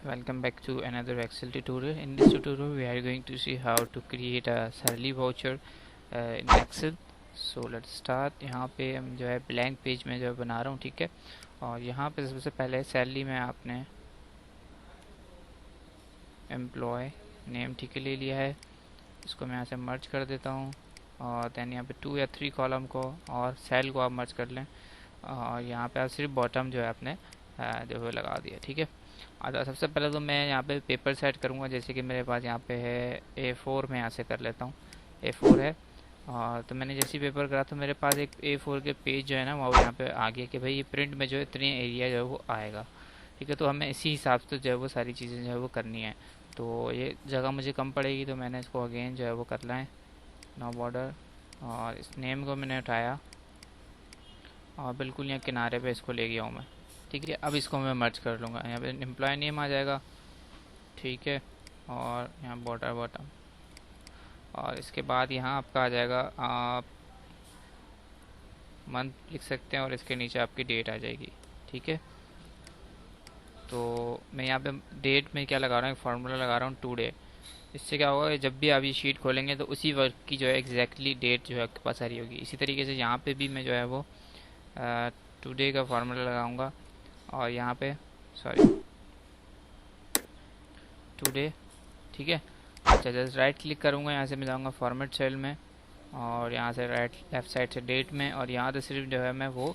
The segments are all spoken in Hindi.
Welcome back to another Excel tutorial. In this tutorial we are going to see how to create a salary voucher in Excel. So let's start. यहाँ पे हम जो है blank पेज में जो है बना रहा हूँ, ठीक है। और यहाँ पे सबसे पहले सैलरी में आपने एम्प्लॉय नेम ठीक है ले लिया है। इसको मैं यहाँ से मर्ज कर देता हूँ और दैन यहाँ पे 2 या 3 कॉलम को और सेल को आप मर्ज कर लें। और यहाँ पे आप सिर्फ बॉटम जो है आपने जो है लगा दिया, ठीक है। सबसे पहले तो मैं यहाँ पे पेपर सेट करूँगा, जैसे कि मेरे पास यहाँ पे है A4 में यहाँ से कर लेता हूँ। A4 है और तो मैंने जैसे पेपर करा तो मेरे पास एक A4 के पेज जो है ना वो यहाँ पे आ गया कि भाई ये प्रिंट में जो है इतनी एरिया जो है वो आएगा, ठीक है। तो हमें इसी हिसाब से जो है वो सारी चीज़ें जो है वो करनी है। तो ये जगह मुझे कम पड़ेगी तो मैंने इसको अगेन जो है वो कर लाएँ नो बॉर्डर, और इस नेम को मैंने उठाया और बिल्कुल यहाँ किनारे पे इसको ले गया हूँ मैं, ठीक है। अब इसको मैं मर्ज कर लूँगा, यहाँ पे एम्प्लॉय नेम आ जाएगा, ठीक है। और यहाँ बॉर्डर बॉटम, और इसके बाद यहाँ आपका आ जाएगा आप मंथ लिख सकते हैं और इसके नीचे आपकी डेट आ जाएगी, ठीक है। तो मैं यहाँ पे डेट में क्या लगा रहा हूँ, फार्मूला लगा रहा हूँ टुडे। इससे क्या होगा, जब भी आप ये शीट खोलेंगे तो उसी वर्क की जो है एग्जैक्टली डेट जो है आपके पास आ रही होगी। इसी तरीके से यहाँ पे भी मैं जो है वो टुडे का फार्मूला लगाऊंगा और यहाँ पे सॉरी टुडे, ठीक है। अच्छा, जस्ट राइट क्लिक करूँगा, यहाँ से मैं जाऊँगा फॉर्मेट सेल में और यहाँ से राइट लेफ़्ट साइड से डेट में, और यहाँ से सिर्फ जो है मैं वो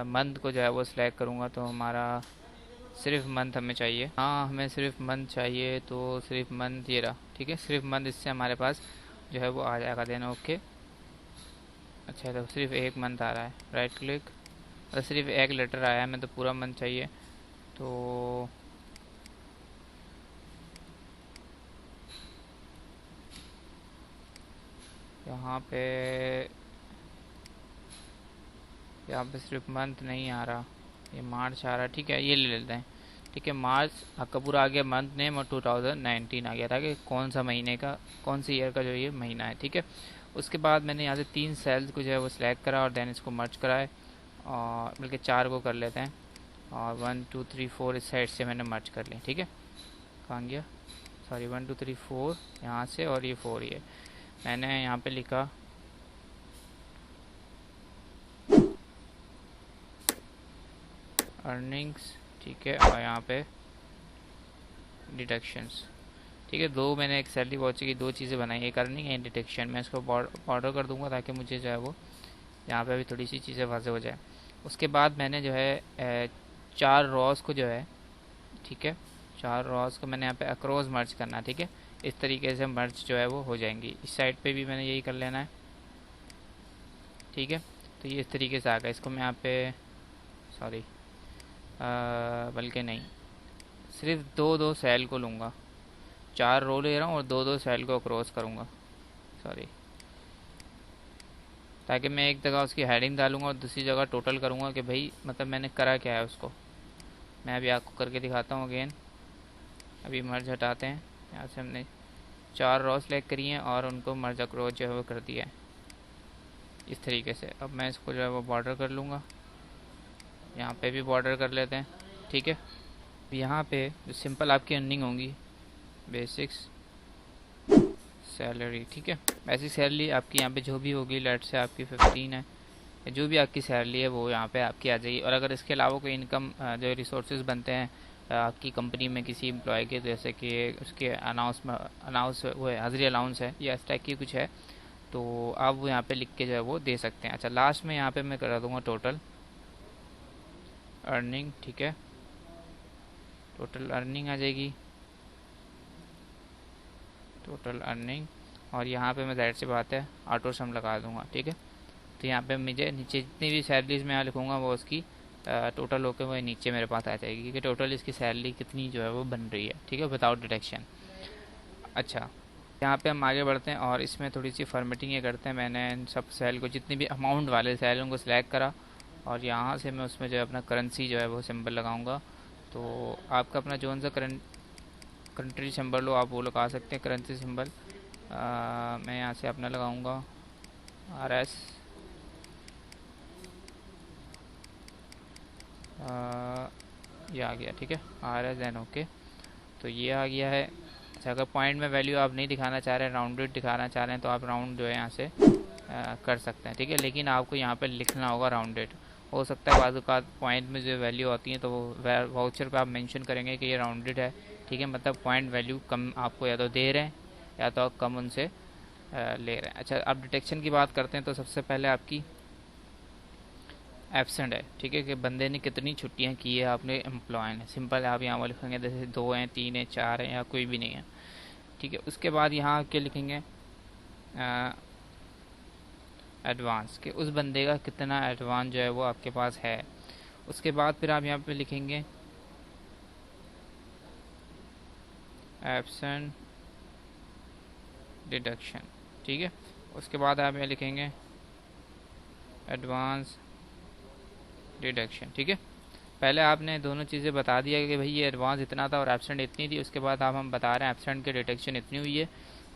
मंथ को जो है वो सिलेक्ट करूँगा। तो हमारा सिर्फ मंथ हमें चाहिए, हाँ हमें सिर्फ मंथ चाहिए, तो सिर्फ मंथ ये रहा, ठीक है। सिर्फ मंथ इससे हमारे पास जो है वो आ जाएगा, देना ओके। अच्छा, तो सिर्फ एक मंथ आ रहा है, राइट क्लिक, और सिर्फ एक लेटर आया है, हमें तो पूरा मंथ चाहिए। तो यहाँ पे सिर्फ मंथ नहीं आ रहा, ये मार्च आ रहा, ठीक है। ये ले लेते हैं, ठीक है। मार्च आपका पूरा आ गया, मंथ नेम, और 2019 आ गया था कि कौन सा महीने का, कौन सी ईयर का जो ये महीना है, ठीक है। उसके बाद मैंने यहाँ से 3 सेल्स को जो है वो सिलेक्ट करा और देन इसको मर्ज कराए, और बल्कि 4 को कर लेते हैं, और 1 2 3 4 इस साइड से मैंने मर्ज कर लिया, ठीक है। कहाँ गया, सॉरी 1 2 3 4 यहाँ से, और ये 4 ये मैंने यहाँ पे लिखा अर्निंग्स, ठीक है। और यहाँ पे डिडक्शंस, ठीक है। दो मैंने एक सैलरी वाउचर की 2 चीज़ें बनाई, एक अर्निंग एंड डिडक्शन। मैं इसको बॉर्डर कर दूंगा ताकि मुझे जो है वो यहाँ पे भी थोड़ी सी चीज़ें वाज़ेह हो जाए। उसके बाद मैंने जो है 4 रॉस को जो है, ठीक है, 4 रॉस को मैंने यहाँ पे अक्रॉस मर्ज करना है, ठीक है। इस तरीके से मर्ज जो है वो हो जाएंगी। इस साइड पे भी मैंने यही कर लेना है, ठीक है। तो ये इस तरीके से आ गया। इसको मैं यहाँ पे सॉरी बल्कि नहीं, सिर्फ 2 सेल को लूँगा, 4 रो ले रहा हूँ और 2 सेल को क्रॉस करूँगा, सॉरी, ताकि मैं एक जगह उसकी हेडिंग डालूंगा और दूसरी जगह टोटल करूँगा कि भाई मतलब मैंने करा क्या है उसको। मैं अभी आपको करके दिखाता हूँ अगेन। अभी मर्ज हटाते हैं, यहाँ से हमने 4 रो सेलेक्ट करी हैं और उनको मर्ज अक्रॉस जो है वो कर दिया है इस तरीके से। अब मैं इसको जो है वो बॉर्डर कर लूँगा, यहाँ पे भी बॉर्डर कर लेते हैं, ठीक है। यहाँ पे जो सिंपल आपकी अर्निंग होंगी, बेसिक्स सैलरी, ठीक है। बेसिक सैलरी आपकी यहाँ पे जो भी होगी, लेट से आपकी 15 है, जो भी आपकी सैलरी है वो यहाँ पे आपकी आ जाएगी। और अगर इसके अलावा कोई इनकम जो रिसोर्सेज बनते हैं आपकी कंपनी में किसी एम्प्लॉय के, जैसे कि उसके अनाउंस वो है, हाजिरी अलाउंस है या इस टाइप की कुछ है, तो आप वो यहाँ पे लिख के जो है वो दे सकते हैं। अच्छा, लास्ट में यहाँ पे मैं करा दूँगा टोटल अर्निंग, ठीक है। टोटल अर्निंग आ जाएगी, टोटल अर्निंग, और यहाँ पे मैं ज़ाहिर सी बात है ऑटो सम लगा दूँगा, ठीक है। तो यहाँ पे मुझे नीचे जितनी भी सैलरीज मैं यहाँ लिखूँगा वो उसकी टोटल होकर वो नीचे मेरे पास आ जाएगी कि टोटल इसकी सैलरी कितनी जो है वो बन रही है, ठीक है, विदाउट डिडक्शन। अच्छा, यहाँ पे हम आगे बढ़ते हैं और इसमें थोड़ी सी फॉर्मेटिंग ये करते हैं। मैंने इन सब सेल को, जितनी भी अमाउंट वाले सेल उनको सिलेक्ट करा और यहाँ से मैं उसमें जो है अपना करेंसी जो है वो सिंबल लगाऊंगा। तो आपका अपना जो सा कंट्री सिंबल हो आप वो लगा सकते हैं, करेंसी सिंबल। मैं यहाँ से अपना लगाऊंगा RS, ये आ गया, ठीक है, RS एन ओके। तो ये आ गया है। अच्छा, अगर पॉइंट में वैल्यू आप नहीं दिखाना चाह रहे हैं, राउंडेड दिखाना चाह रहे हैं, तो आप राउंड जो है यहाँ से कर सकते हैं, ठीक है। लेकिन आपको यहाँ पे लिखना होगा राउंडेड। हो सकता है बाजू का पॉइंट में जो वैल्यू होती है तो वो वाउचर पे आप मेंशन करेंगे कि ये राउंडेड है, ठीक है। मतलब पॉइंट वैल्यू कम आपको या तो दे रहे हैं या तो कम उनसे ले रहे हैं। अच्छा, अब डिटेक्शन की बात करते हैं। तो सबसे पहले आपकी एब्सेंट है, ठीक है, कि बंदे ने कितनी छुट्टियां की है आपने एम्प्लॉय ने। सिंपल है, आप यहाँ पर लिखेंगे जैसे 2 हैं, 3 हैं, 4 हैं या कोई भी नहीं है, ठीक है। उसके बाद यहाँ आके लिखेंगे एडवांस, कि उस बंदे का कितना एडवांस जो है वो आपके पास है। उसके बाद फिर आप यहाँ पे लिखेंगे एब्सेंट डिडक्शन, ठीक है। उसके बाद आप यहाँ लिखेंगे एडवांस डिडक्शन, ठीक है। पहले आपने दोनों चीज़ें बता दिया कि भाई ये एडवांस इतना था और एब्सेंट इतनी थी। उसके बाद हम बता रहे हैं एब्सेंट की डिटेक्शन इतनी हुई है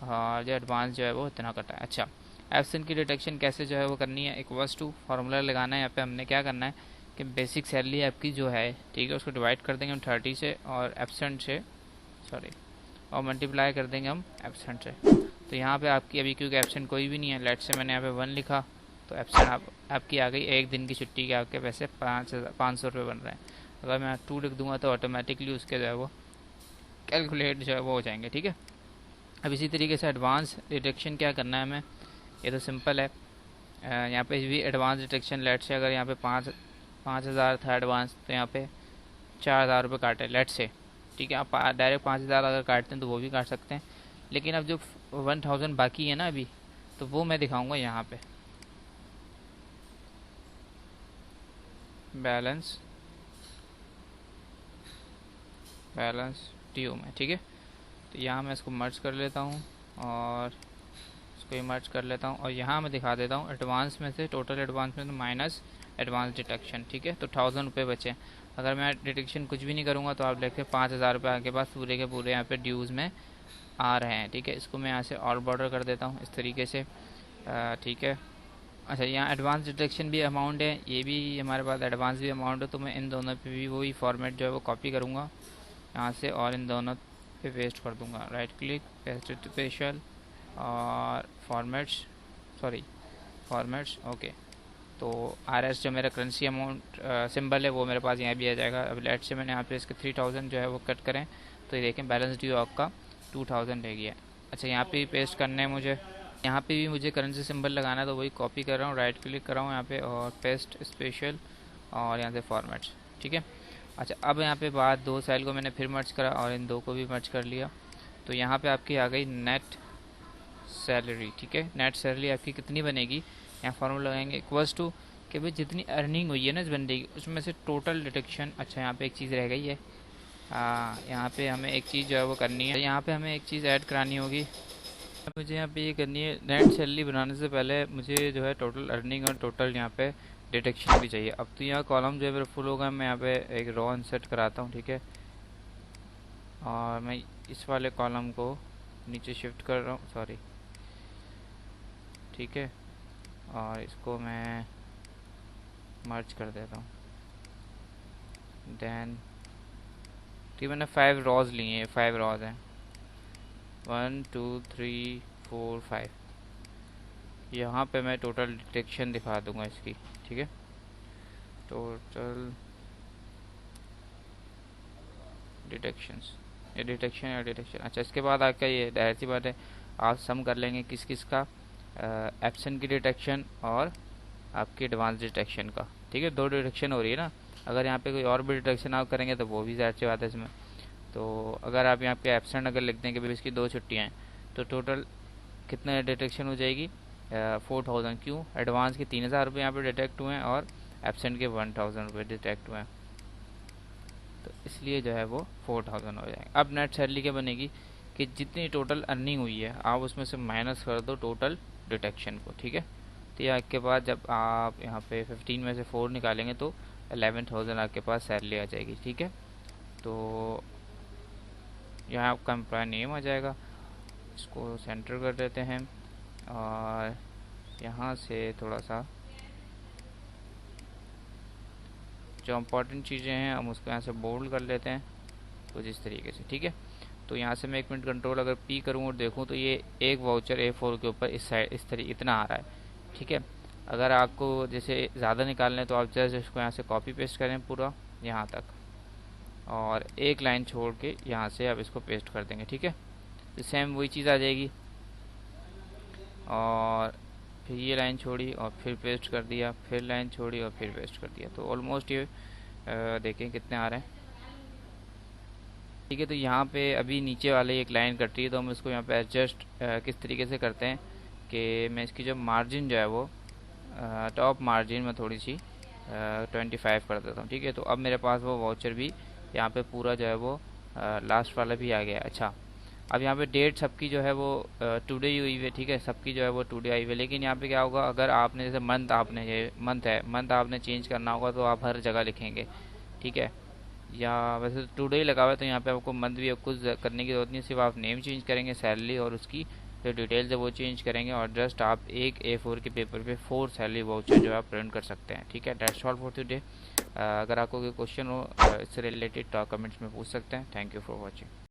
और जो एडवांस जो है वो इतना कटा है। अच्छा, एब्सेंट की डिटेक्शन कैसे जो है वो करनी है, इक्वल्स टू फार्मूला लगाना है। यहाँ पे हमने क्या करना है कि बेसिक सैलरी आपकी जो है, ठीक है, उसको डिवाइड कर देंगे हम 30 से और एब्सेंट से, सॉरी, और मल्टीप्लाई कर देंगे हम एब्सेंट से। तो यहाँ पे आपकी अभी क्योंकि एब्सेंट कोई भी नहीं है, लेट से मैंने यहाँ पे 1 लिखा, तो एब्सेंट आपकी आ गई। एक दिन की छुट्टी के आपके पैसे 500 रुपये बन रहे हैं। अगर मैं 2 लिख दूंगा तो ऑटोमेटिकली उसके जो है वो कैलकुलेट जो है वो हो जाएंगे, ठीक है। अब इसी तरीके से एडवांस डिटेक्शन क्या करना है हमें, ये तो सिंपल है। यहाँ पे भी एडवांस डिटेक्शन, लेट से अगर यहाँ पे 5,000 था एडवांस, तो यहाँ पे 4,000 रुपये काटे लेट से, ठीक है। आप डायरेक्ट 5,000 अगर काटते हैं तो वो भी काट सकते हैं, लेकिन अब जो 1,000 बाकी है ना अभी, तो वो मैं दिखाऊंगा यहाँ पे बैलेंस ड्यू में, ठीक है। तो यहाँ मैं इसको मर्ज कर लेता हूँ और इसको ही मर्ज कर लेता हूँ और यहाँ मैं दिखा देता हूँ एडवांस में से, टोटल एडवांस में से माइनस एडवांस डिटेक्शन, ठीक है। तो 1,000 रुपये बचे। अगर मैं डिटेक्शन कुछ भी नहीं करूँगा तो आप देखें 5,000 रुपये आपके पास पूरे के पूरे यहाँ पे ड्यूज़ में आ रहे हैं, ठीक है। इसको मैं यहाँ से और बॉर्डर कर देता हूँ इस तरीके से, ठीक है। अच्छा, यहाँ एडवांस डिटेक्शन भी अमाउंट है, ये भी हमारे पास एडवांस भी अमाउंट है। तो मैं इन दोनों पे भी वही फॉर्मेट जो है वो कॉपी करूँगा यहाँ से और इन दोनों पे पेस्ट कर दूँगा। राइट क्लिक, पेस्ट स्पेशल और फॉर्मेट्स, ओके। तो RS जो मेरा करेंसी अमाउंट सिंबल है वो मेरे पास यहाँ भी आ जाएगा। अब लेट से मैंने यहाँ पे इसके 3,000 जो है वो कट करें तो ये देखें बैलेंस ड्यू आपका 2,000 रह गया। अच्छा, यहाँ पे पेस्ट करना है मुझे, यहाँ पे भी मुझे करेंसी सिंबल लगाना है, तो वही कॉपी कर रहा हूँ, राइट क्लिक कर रहा हूँ यहाँ पे और पेस्ट स्पेशल और यहाँ से फॉर्मेट्स, ठीक है। अच्छा, अब यहाँ पे बाद 2 सेल को मैंने फिर मर्ज करा और इन 2 को भी मर्ज कर लिया। तो यहाँ पे आपकी आ गई नेट सैलरी, ठीक है। नेट सैलरी आपकी कितनी बनेगी, यहाँ फॉर्मूला लगाएंगे इक्वल्स टू कि भाई जितनी अर्निंग हुई है ना इस बंदे की उसमें से टोटल डिडक्शन। अच्छा, यहाँ पे एक चीज़ रह गई है, यहाँ पे हमें एक चीज़ जो है वो करनी है, यहाँ पे हमें एक चीज़ ऐड करानी होगी। मुझे यहाँ पे ये करनी है, नेट सैलरी बनाने से पहले मुझे जो है टोटल अर्निंग और टोटल यहाँ पे डिटेक्शन भी चाहिए। अब तो यहाँ कॉलम जो है मेरा फुल होगा, मैं यहाँ पे एक रो इंसर्ट कराता हूँ, ठीक है। और मैं इस वाले कॉलम को नीचे शिफ्ट कर रहा हूँ, सॉरी, ठीक है। और इसको मैं मर्ज कर देता हूँ। देन ठीक, मैंने 5 रॉज लिए हैं, 5 रॉज हैं, 1 2 3 4 5। यहाँ पे मैं टोटल डिटेक्शन दिखा दूंगा इसकी, ठीक है। टोटल डिटेक्शंस, ये डिटेक्शन या डिटेक्शन। अच्छा, इसके बाद आपका ये जाहिर सी बात है आप सम कर लेंगे किस किस का, एब्सेंट की डिटेक्शन और आपकी एडवांस डिटेक्शन का, ठीक है। 2 डिटेक्शन हो रही है ना। अगर यहाँ पे कोई और भी डिटेक्शन आप करेंगे तो वो भी जाहिर सी बात है इसमें। तो अगर आप यहाँ पे एब्सेंट अगर लिख दें कि भाई इसकी 2 छुट्टियाँ हैं, तो टोटल कितने डिटेक्शन हो जाएगी, 4,000। क्यों, एडवांस के 3,000 रुपये यहाँ पे डिटेक्ट हुए हैं और एब्सेंट के 1,000 रुपये डिटेक्ट हुए हैं, तो इसलिए जो है वो 4,000 हो जाएंगे। अब नेट सैलरी क्या बनेगी कि जितनी टोटल अर्निंग हुई है आप उसमें से माइनस कर दो टोटल डिटेक्शन को, ठीक है। तो यह के बाद जब आप यहाँ पे 15 में से 4 निकालेंगे तो 11,000 आपके पास सैलरी आ जाएगी, ठीक है। तो यहाँ आपका एम्प्लॉय नेम आ जाएगा, इसको सेंटर कर देते हैं और यहाँ से थोड़ा सा जो इम्पोर्टेंट चीज़ें हैं हम उसको यहाँ से बोल्ड कर लेते हैं कुछ इस तरीके से, ठीक है। तो यहाँ से मैं 1 मिनट कंट्रोल अगर पी करूँ और देखूँ तो ये एक वाउचर A4 के ऊपर इस साइड इस तरीके इतना आ रहा है, ठीक है। अगर आपको जैसे ज़्यादा निकालना है तो आप जस्ट इसको यहाँ से कॉपी पेस्ट करें पूरा यहाँ तक, और एक लाइन छोड़ के यहाँ से आप इसको पेस्ट कर देंगे, ठीक है। तो सेम वही चीज़ आ जाएगी, और फिर ये लाइन छोड़ी और फिर पेस्ट कर दिया, फिर लाइन छोड़ी और फिर पेस्ट कर दिया। तो ऑलमोस्ट ये देखें कितने आ रहे हैं, ठीक है। तो यहाँ पे अभी नीचे वाले एक लाइन कट रही है, तो हम इसको यहाँ पे एडजस्ट किस तरीके से करते हैं कि मैं इसकी जो मार्जिन जो है वो टॉप मार्जिन में थोड़ी सी 25 कर देता हूँ, ठीक है। तो अब मेरे पास वो वाउचर भी यहाँ पे पूरा जो है वो लास्ट वाला भी आ गया। अच्छा, अब यहाँ पे डेट सबकी जो है वो टुडे ही हुई है, ठीक है, सबकी जो है वो टुडे आई हुई है। लेकिन यहाँ पे क्या होगा, अगर आपने जैसे मंथ, आपने ये मंथ आपने चेंज करना होगा तो आप हर जगह लिखेंगे, ठीक है। या वैसे तो टुडे ही लगा हुआ है, तो यहाँ पे आपको मंथ भी कुछ करने की जरूरत नहीं, सिर्फ आप नेम चेंज करेंगे, सैलरी और उसकी जो डिटेल्स है वो चेंज करेंगे, और जस्ट आप एक A4 के पेपर पे 4 सैलरी वाउचर जो है आप प्रिंट कर सकते हैं, ठीक है। That's all for today. अगर आपको कोई क्वेश्चन हो इससे रिलेटेड तो आप कमेंट्स में पूछ सकते हैं। Thank you for watching.